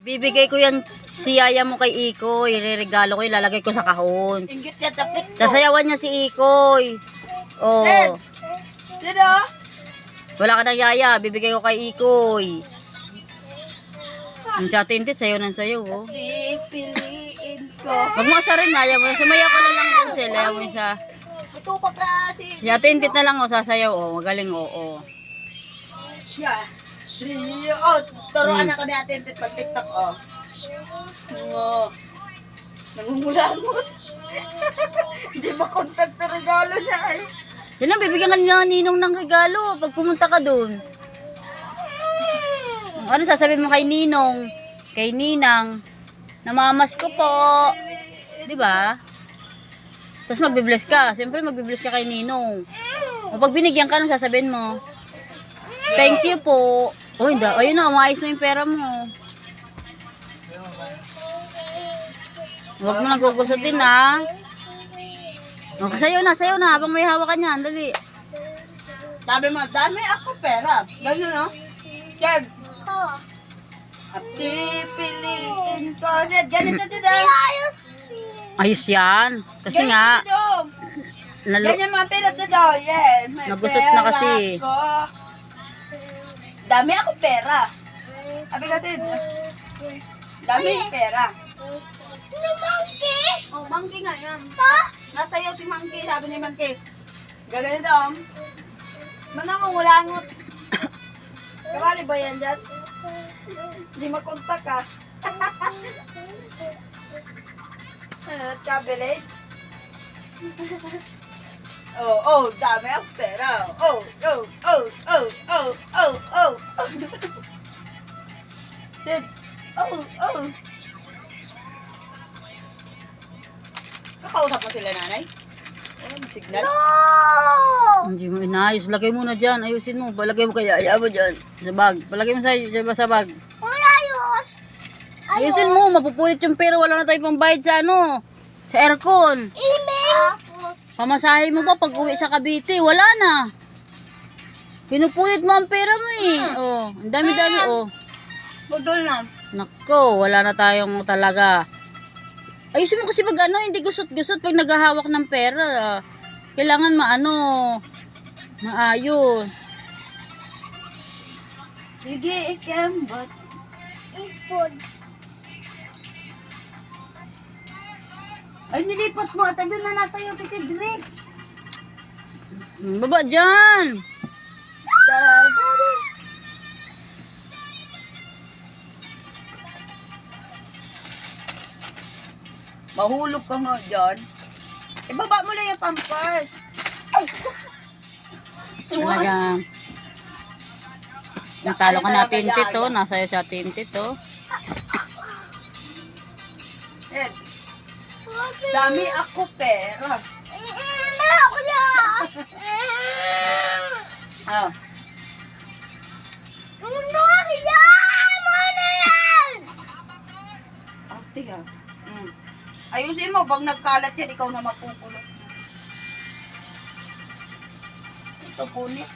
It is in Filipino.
Bibigay ko yan si Yaya mo kay Ikoy. Ireregalo ko, ilalagay ko sa kahon. Ingit niya tapit ko. Sasayawan niya si Ikoy. Oh. Ted! Sino? Wala ka ng Yaya, bibigay ko kay Ikoy. Ang sa tintit, sayo ng sayo, oh. Pipiliin ko. Wag mo kasarin, Yaya mo. Sumayaw ko na lang din sila. Ayaw mo siya. Ito pa kasi. Si tintit na lang, oh, sasayaw, oh. Magaling, oh, oh. Siya. Oh, turuan ako natin pag TikTok, oh. Oh. Nangungulangot. Hindi makontak na regalo niya, eh. Yan lang, bibigyan ka niya ng ninong ng regalo pag pumunta ka dun. Ano sasabihin mo kay Ninong? Kay Ninang? Namamas ko po. Di ba? Tapos magbibless ka. Siyempre magbibless ka kay Ninong. O pag binigyan ka, ano sasabihin mo? Thank you po. Oh, hindi. Ayun na, umayos na yung pera mo. Huwag mo nagugusutin, ha? O, sayo na. Habang may hawak ka niyan, dali. Sabi mo, dami ako pera. Ganyan, no? Kev. Pipiliin ko. Ganito dito. Ayos yan. Kasi nga, Ganyan mga pera dito. Yeah. May nagusot na kasi. Ko. Dami ako pera. Sabi natin. Dami pera. Monkey? Oh, monkey nga yan. Nasayaw si monkey. Sabi ni monkey. Gaganito. Manangungulangot. Kawali ba yan dyan? Hindi makontak ka. Kabilet. Oh, dami ang pera. Oh. Sid. Oh. Kakausap mo sila, nanay? Walang signal? hindi mo inayos. Lagay mo na dyan. Ayusin mo. Palagay mo kaya. Ayaw mo dyan. Sa bag. Palagay mo sa bag. Ayusin mo. Mapupulit yung pera. Wala na tayong pambayad sa ano. Sa aircon. Pamasahe mo pa pag uwi sa Cavite. Wala na. Pinupulit mo ang pera mo eh. Oh, ang dami-dami oh. Budol na. Nako, wala na tayong talaga. Ayusin mo kasi pag ano, hindi gusot-gusot pag naghahawak ng pera. Kailangan maayos. Sige, ikembot. Ay, nilipat mo. Ata doon na nasa iyo si Cedric. Baba dyan. Mahulog ka nga dyan. Ibaba mo lang yung pampers. Ay! Talaga. Natalo ka na tintit oh. Nasa iyo sa tintit oh. Ed, dami ako pera. Ah. Ate ha. Ayusin mo, pag nagkalat yan, ikaw na mapupulo. Ito punit.